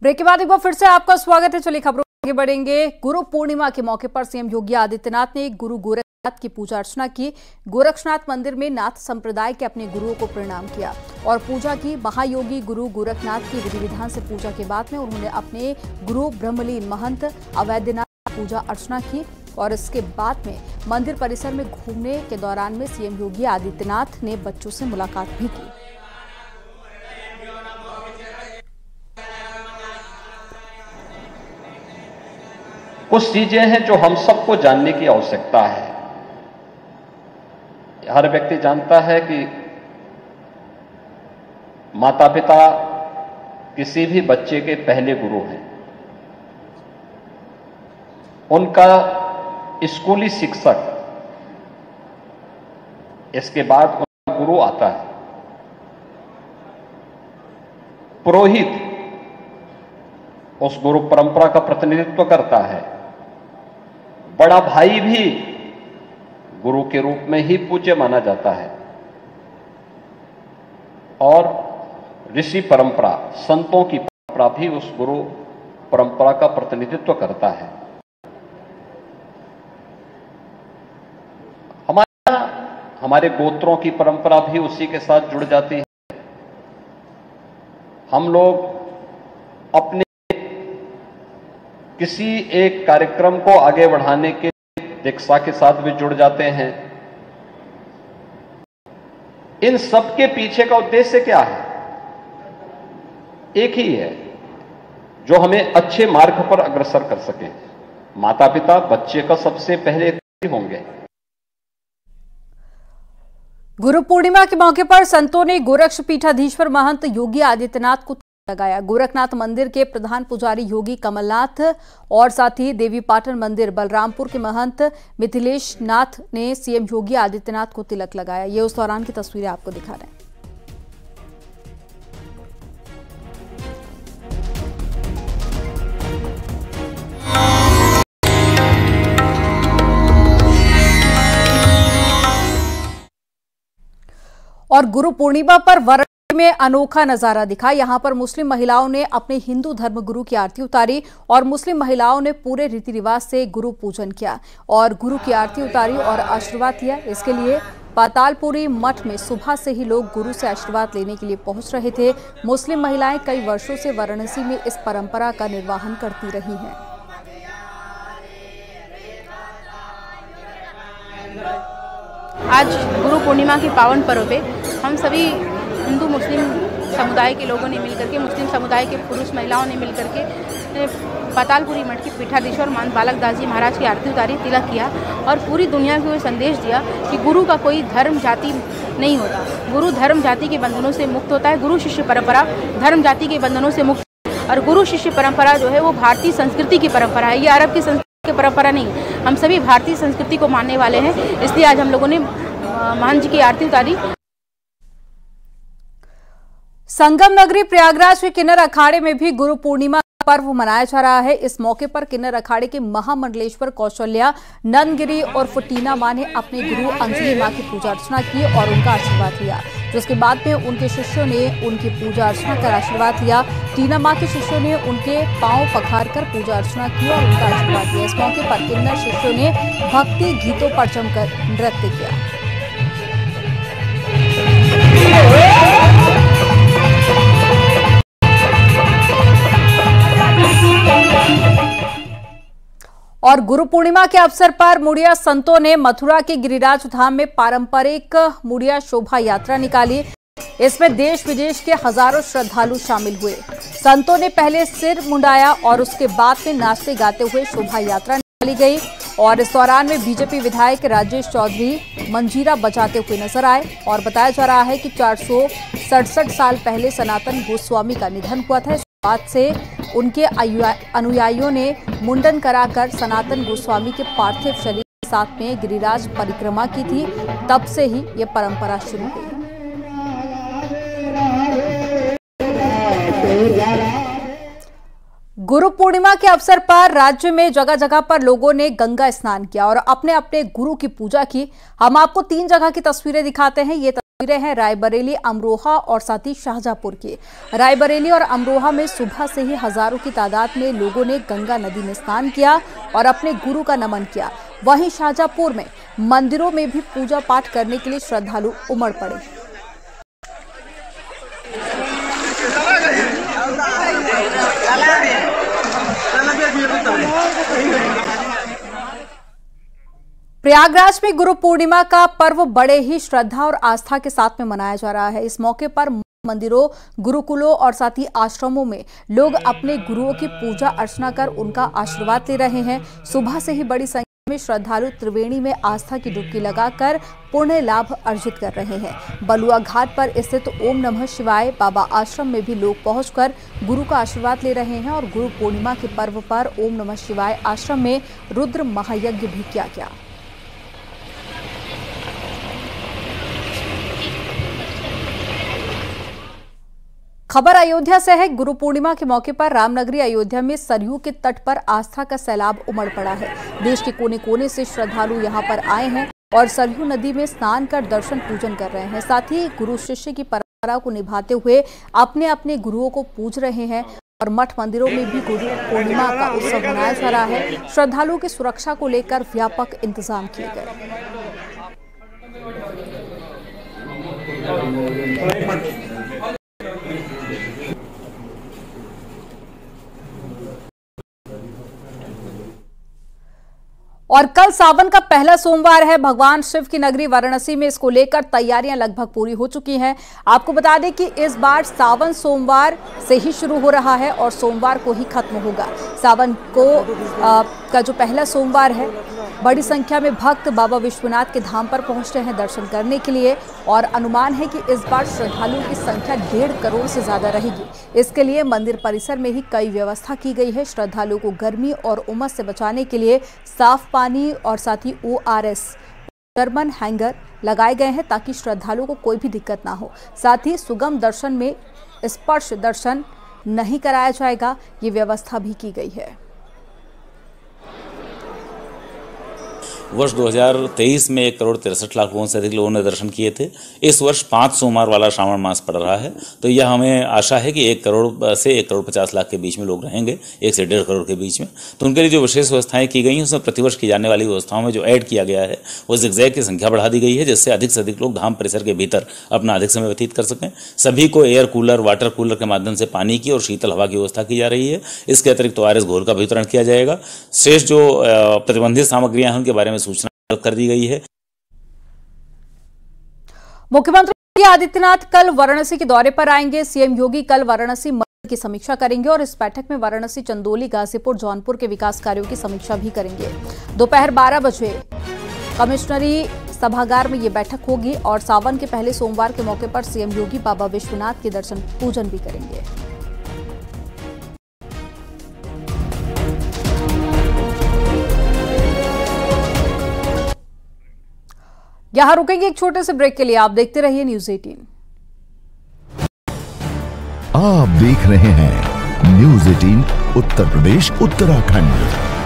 Break के बाद एक बार फिर से आपका स्वागत है। चलिए खबरों आगे बढ़ेंगे। गुरु पूर्णिमा के मौके पर सीएम योगी आदित्यनाथ ने गुरु गोरखनाथ की पूजा अर्चना की। गोरखनाथ मंदिर में नाथ संप्रदाय के अपने गुरुओं को प्रणाम किया और पूजा की। महायोगी गुरु गोरखनाथ की विधि विधान से पूजा के बाद में उन्होंने अपने गुरु ब्रह्मलीन महंत अवैधनाथ की पूजा अर्चना की और इसके बाद में मंदिर परिसर में घूमने के दौरान में सीएम योगी आदित्यनाथ ने बच्चों से मुलाकात भी की। कुछ चीजें हैं जो हम सबको जानने की आवश्यकता है। हर व्यक्ति जानता है कि माता पिता किसी भी बच्चे के पहले गुरु हैं। उनका स्कूली शिक्षक, इसके बाद उनका गुरु आता है। पुरोहित उस गुरु परंपरा का प्रतिनिधित्व करता है। बड़ा भाई भी गुरु के रूप में ही पूज्य माना जाता है और ऋषि परंपरा, संतों की परंपरा भी उस गुरु परंपरा का प्रतिनिधित्व करता है। हमारे गोत्रों की परंपरा भी उसी के साथ जुड़ जाती है। हम लोग अपने किसी एक कार्यक्रम को आगे बढ़ाने के दीक्षा के साथ भी जुड़ जाते हैं। इन सब के पीछे का उद्देश्य क्या है? एक ही है, जो हमें अच्छे मार्ग पर अग्रसर कर सके। माता पिता बच्चे का सबसे पहले होंगे। गुरु पूर्णिमा के मौके पर संतों ने गोरक्ष पीठाधीश्वर महंत योगी आदित्यनाथ को लगाया। गोरखनाथ मंदिर के प्रधान पुजारी योगी कमलनाथ और साथ ही देवी पाटन मंदिर बलरामपुर के महंत मिथिलेश नाथ ने सीएम योगी आदित्यनाथ को तिलक लगाया। ये उस दौरान की तस्वीरें आपको दिखा रहे हैं। और गुरु पूर्णिमा पर वाराणसी में अनोखा नजारा दिखा। यहां पर मुस्लिम महिलाओं ने अपने हिंदू धर्म गुरु की आरती उतारी और मुस्लिम महिलाओं ने पूरे रीति रिवाज से गुरु पूजन किया और गुरु की आरती उतारी और आशीर्वाद दिया। इसके लिए पातालपुरी मठ में सुबह से ही लोग गुरु से आशीर्वाद लेने के लिए पहुंच रहे थे। मुस्लिम महिलाएं कई वर्षों से वाराणसी में इस परंपरा का निर्वहन करती रही हैं। आज गुरु पूर्णिमा के पावन पर्व पे हम सभी हिंदू मुस्लिम समुदाय के लोगों ने मिलकर के, मुस्लिम समुदाय के पुरुष महिलाओं ने मिलकर के पातालपुरी मठ के पीठाधीश्वर महंत बालक दास जी महाराज की आरती उतारी, तिलक किया और पूरी दुनिया को संदेश दिया कि गुरु का कोई धर्म जाति नहीं होता। गुरु धर्म जाति के बंधनों से मुक्त होता है। गुरु शिष्य परंपरा धर्म जाति के बंधनों से मुक्त और गुरु शिष्य परंपरा जो है वो भारतीय संस्कृति की परंपरा है। ये अरब की संस्कृति की परंपरा नहीं। हम सभी भारतीय संस्कृति को मानने वाले हैं, इसलिए आज हम लोगों ने महंत जी की आरती उतारी। संगम नगरी प्रयागराज के किन्नर अखाड़े में भी गुरु पूर्णिमा पर्व मनाया जा रहा है। इस मौके पर किन्नर अखाड़े के महामंडलेश्वर कौशल्या, नंदगिरी और फुटीना मां ने अपने गुरु अंजलि मां की पूजा अर्चना की और उनका आशीर्वाद लिया। जिसके बाद में उनके शिष्यों ने उनकी पूजा अर्चना कर आशीर्वाद लिया। टीना मां के शिष्यों ने उनके पांव पखार कर पूजा अर्चना की और उनका आशीर्वाद लिया। इस मौके पर किन्नर शिष्यों ने भक्ति गीतों पर जमकर नृत्य किया। और गुरु पूर्णिमा के अवसर पर मुड़िया संतों ने मथुरा के गिरिराज धाम में पारंपरिक मुड़िया शोभा यात्रा निकाली। इसमें देश विदेश के हजारों श्रद्धालु शामिल हुए। संतों ने पहले सिर मुंडाया और उसके बाद में नाचते गाते हुए शोभा यात्रा निकाली गई और इस दौरान में बीजेपी विधायक राजेश चौधरी मंजीरा बजाते हुए नजर आए और बताया जा रहा है कि 467 साल पहले सनातन गोस्वामी का निधन हुआ था। बाद से उनके अनुयायियों ने मुंडन कराकर सनातन गोस्वामी के पार्थिव शरीर के साथ में गिरिराज परिक्रमा की थी। तब से ही ये परंपरा शुरू हुई। गुरु पूर्णिमा के अवसर पर राज्य में जगह जगह पर लोगों ने गंगा स्नान किया और अपने अपने गुरु की पूजा की। हम आपको 3 जगह की तस्वीरें दिखाते हैं। ये तस्वीरें हैं रायबरेली, अमरोहा और साथ ही शाहजहांपुर की। रायबरेली और अमरोहा में सुबह से ही हजारों की तादाद में लोगों ने गंगा नदी में स्नान किया और अपने गुरु का नमन किया। वहीं शाहजहांपुर में मंदिरों में भी पूजा पाठ करने के लिए श्रद्धालु उमड़ पड़े। प्रयागराज में गुरु पूर्णिमा का पर्व बड़े ही श्रद्धा और आस्था के साथ में मनाया जा रहा है। इस मौके पर मंदिरों, गुरुकुलों और साथ ही आश्रमों में लोग अपने गुरुओं की पूजा अर्चना कर उनका आशीर्वाद ले रहे हैं। सुबह से ही बड़ी संख्या में श्रद्धालु त्रिवेणी में आस्था की डुबकी लगाकर पुण्य लाभ अर्जित कर रहे हैं। बलुआ घाट पर स्थित ओम नमः शिवाय बाबा आश्रम में भी लोग पहुंचकर गुरु का आशीर्वाद ले रहे हैं और गुरु पूर्णिमा के पर्व पर ओम नमः शिवाय आश्रम में रुद्र महायज्ञ भी किया गया। खबर अयोध्या से है। गुरु पूर्णिमा के मौके पर रामनगरी अयोध्या में सरयू के तट पर आस्था का सैलाब उमड़ पड़ा है। देश के कोने कोने से श्रद्धालु यहां पर आए हैं और सरयू नदी में स्नान कर दर्शन पूजन कर रहे हैं। साथ ही गुरु शिष्य की परंपरा को निभाते हुए अपने अपने गुरुओं को पूज रहे हैं और मठ मंदिरों में भी गुरु पूर्णिमा का उत्सव मनाया जा रहा है। श्रद्धालुओं की सुरक्षा को लेकर व्यापक इंतजाम किए गए। और कल सावन का पहला सोमवार है। भगवान शिव की नगरी वाराणसी में इसको लेकर तैयारियां लगभग पूरी हो चुकी हैं। आपको बता दें कि इस बार सावन सोमवार से ही शुरू हो रहा है और सोमवार को ही खत्म होगा। सावन को का जो पहला सोमवार है, बड़ी संख्या में भक्त बाबा विश्वनाथ के धाम पर पहुंच रहे हैं दर्शन करने के लिए और अनुमान है कि इस बार श्रद्धालुओं की संख्या 1.5 करोड़ से ज्यादा रहेगी। इसके लिए मंदिर परिसर में ही कई व्यवस्था की गई है। श्रद्धालुओं को गर्मी और उमस से बचाने के लिए साफ पानी और साथ ही ORS जर्मन हैंगर लगाए गए हैं ताकि श्रद्धालुओं को कोई भी दिक्कत ना हो। साथ ही सुगम दर्शन में स्पर्श दर्शन नहीं कराया जाएगा, ये व्यवस्था भी की गई है। वर्ष 2023 में 1 करोड़ 63 लाख लोगों से अधिक लोगों ने दर्शन किए थे। इस वर्ष 5 सोमवार वाला श्रावण मास पड़ रहा है, तो यह हमें आशा है कि 1 करोड़ से 1 करोड़ 50 लाख के बीच में लोग रहेंगे, 1 से 1.5 करोड़ के बीच में। तो उनके लिए जो विशेष व्यवस्थाएं की गई हैं उसमें प्रतिवर्ष की जाने वाली व्यवस्थाओं में जो ऐड किया गया है वो ज़िगज़ैग की संख्या बढ़ा दी गई है, जिससे अधिक से अधिक लोग धाम परिसर के भीतर अपना अधिक समय व्यतीत कर सकें। सभी को एयर कूलर, वाटर कूलर के माध्यम से पानी की और शीतल हवा की व्यवस्था की जा रही है। इसके अतिरिक्त ORS घोल का वितरण किया जाएगा। शेष जो प्रतिबंधित सामग्रियां हैं उनके बारे में सूचना कर दी गई है। मुख्यमंत्री योगी आदित्यनाथ कल वाराणसी के दौरे पर आएंगे। सीएम योगी कल वाराणसी मंदिर की समीक्षा करेंगे और इस बैठक में वाराणसी, चंदौली, गाजीपुर, जौनपुर के विकास कार्यों की समीक्षा भी करेंगे। दोपहर 12 बजे कमिश्नरी सभागार में ये बैठक होगी और सावन के पहले सोमवार के मौके पर सीएम योगी बाबा विश्वनाथ के दर्शन पूजन भी करेंगे। यहां रुकेंगे एक छोटे से ब्रेक के लिए। आप देखते रहिए न्यूज़ 18। आप देख रहे हैं न्यूज़ 18 उत्तर प्रदेश उत्तराखंड।